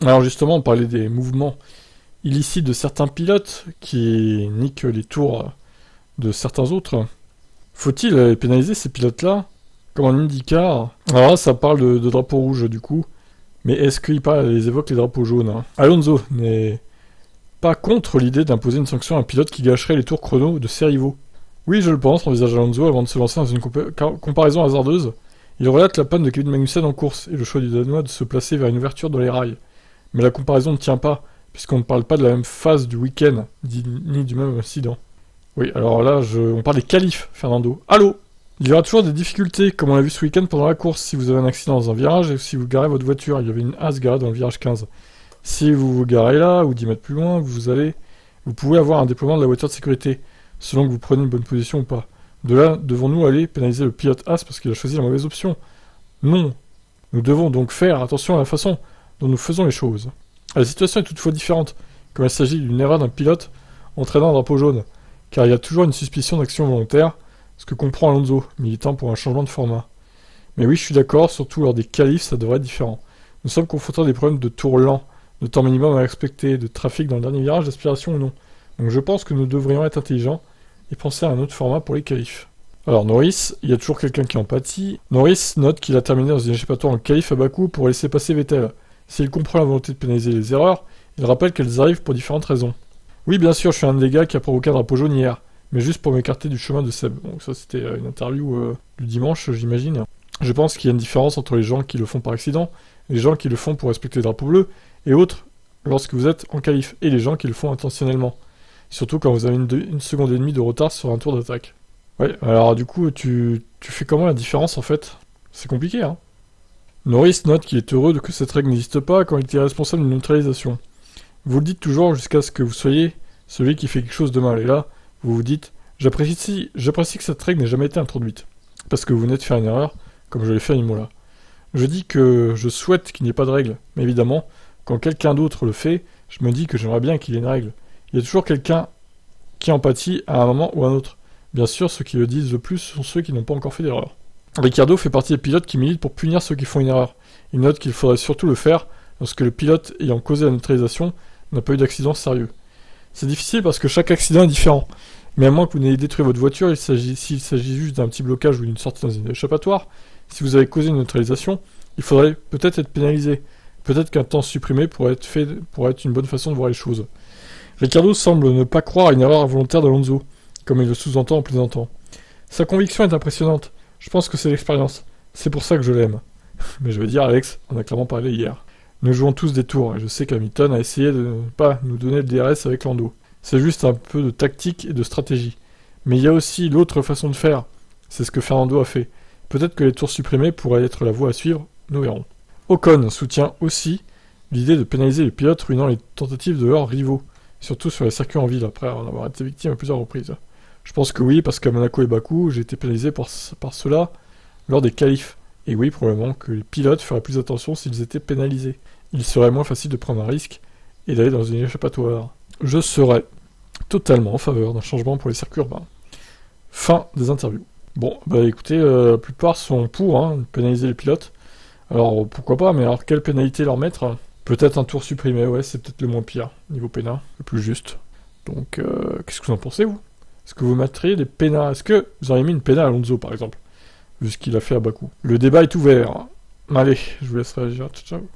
Alors justement, on parlait des mouvements illicites de certains pilotes qui niquent les tours de certains autres. Faut-il pénaliser ces pilotes-là comme en IndyCar? Alors là, ça parle de drapeau rouge du coup, mais est-ce qu'ils évoquent les drapeaux jaunes, hein? Alonso n'est pas contre l'idée d'imposer une sanction à un pilote qui gâcherait les tours chrono de ses rivaux. Oui, je le pense, envisage Alonso avant de se lancer dans une comparaison hasardeuse. Il relate la panne de Kevin Magnussen en course et le choix du Danois de se placer vers une ouverture dans les rails. Mais la comparaison ne tient pas, puisqu'on ne parle pas de la même phase du week-end, ni du même incident. Oui, alors là, on parle des qualifs, Fernando. Allô? Il y aura toujours des difficultés, comme on l'a vu ce week-end pendant la course, si vous avez un accident dans un virage et si vous garez votre voiture. Il y avait une Haas garée dans le virage 15. Si vous vous garez là, ou 10 mètres plus loin, vous pouvez avoir un déploiement de la voiture de sécurité, selon que vous prenez une bonne position ou pas. De là, devons-nous aller pénaliser le pilote Haas parce qu'il a choisi la mauvaise option? Non. Nous devons donc faire attention à la façon dont nous faisons les choses. La situation est toutefois différente, comme il s'agit d'une erreur d'un pilote entraînant un drapeau jaune, car il y a toujours une suspicion d'action volontaire, ce que comprend Alonso, militant pour un changement de format. Mais oui, je suis d'accord, surtout lors des qualifs, ça devrait être différent. Nous sommes confrontés à des problèmes de tour lent, de temps minimum à respecter, de trafic dans le dernier virage, d'aspiration ou non. Donc je pense que nous devrions être intelligents et penser à un autre format pour les qualifs. Alors Norris, il y a toujours quelqu'un qui en pâtit. Norris note qu'il a terminé dans une échappatoire en qualif à Bakou pour laisser passer Vettel. S'il comprend la volonté de pénaliser les erreurs, il rappelle qu'elles arrivent pour différentes raisons. Oui, bien sûr, je suis un des gars qui a provoqué un drapeau jaune hier, mais juste pour m'écarter du chemin de Seb. Donc ça, c'était une interview du dimanche, j'imagine. Je pense qu'il y a une différence entre les gens qui le font par accident, les gens qui le font pour respecter le drapeau bleu, et autres lorsque vous êtes en qualif, et les gens qui le font intentionnellement. Surtout quand vous avez une seconde et demie de retard sur un tour d'attaque. Ouais, alors du coup, tu fais comment la différence en fait? C'est compliqué, hein? Norris note qu'il est heureux que cette règle n'existe pas quand il était responsable d'une neutralisation. Vous le dites toujours jusqu'à ce que vous soyez celui qui fait quelque chose de mal, et là, vous vous dites « J'apprécie que cette règle n'ait jamais été introduite, parce que vous venez de faire une erreur, comme je l'ai fait à Imola. Je dis que je souhaite qu'il n'y ait pas de règle, mais évidemment, quand quelqu'un d'autre le fait, je me dis que j'aimerais bien qu'il y ait une règle. Il y a toujours quelqu'un qui empathie à un moment ou à un autre. Bien sûr, ceux qui le disent le plus sont ceux qui n'ont pas encore fait d'erreur. Ricciardo fait partie des pilotes qui militent pour punir ceux qui font une erreur. Il note qu'il faudrait surtout le faire lorsque le pilote ayant causé la neutralisation n'a pas eu d'accident sérieux. C'est difficile parce que chaque accident est différent. Mais à moins que vous n'ayez détruit votre voiture, s'il s'agit juste d'un petit blocage ou d'une sortie dans une échappatoire, si vous avez causé une neutralisation, il faudrait peut-être être pénalisé. Peut-être qu'un temps supprimé pourrait être une bonne façon de voir les choses. Ricciardo semble ne pas croire à une erreur involontaire d'Alonso, comme il le sous-entend en plaisantant. Sa conviction est impressionnante. Je pense que c'est l'expérience. C'est pour ça que je l'aime. Mais je veux dire, Alex, on a clairement parlé hier. Nous jouons tous des tours, et je sais qu'Hamilton a essayé de ne pas nous donner le DRS avec Lando. C'est juste un peu de tactique et de stratégie. Mais il y a aussi l'autre façon de faire. C'est ce que Fernando a fait. Peut-être que les tours supprimés pourraient être la voie à suivre, nous verrons. Ocon soutient aussi l'idée de pénaliser les pilotes ruinant les tentatives de leurs rivaux, surtout sur les circuits en ville, après en avoir été victime à plusieurs reprises. Je pense que oui, parce qu'à Monaco et Bakou, j'ai été pénalisé par cela lors des qualifs. Et oui, probablement que les pilotes feraient plus attention s'ils étaient pénalisés. Il serait moins facile de prendre un risque et d'aller dans une échappatoire. Je serais totalement en faveur d'un changement pour les circuits urbains. Fin des interviews. Bon, bah écoutez, la plupart sont pour pénaliser les pilotes. Alors pourquoi pas, mais alors quelle pénalité leur mettre? Peut-être un tour supprimé, ouais, c'est peut-être le moins pire, niveau pénal, le plus juste. Donc, qu'est-ce que vous en pensez, vous? Est-ce que vous mettriez des pénals? Est-ce que vous auriez mis une pénale à Alonso, par exemple, vu ce qu'il a fait à Bakou? Le débat est ouvert. Allez, je vous laisse réagir. Ciao, ciao.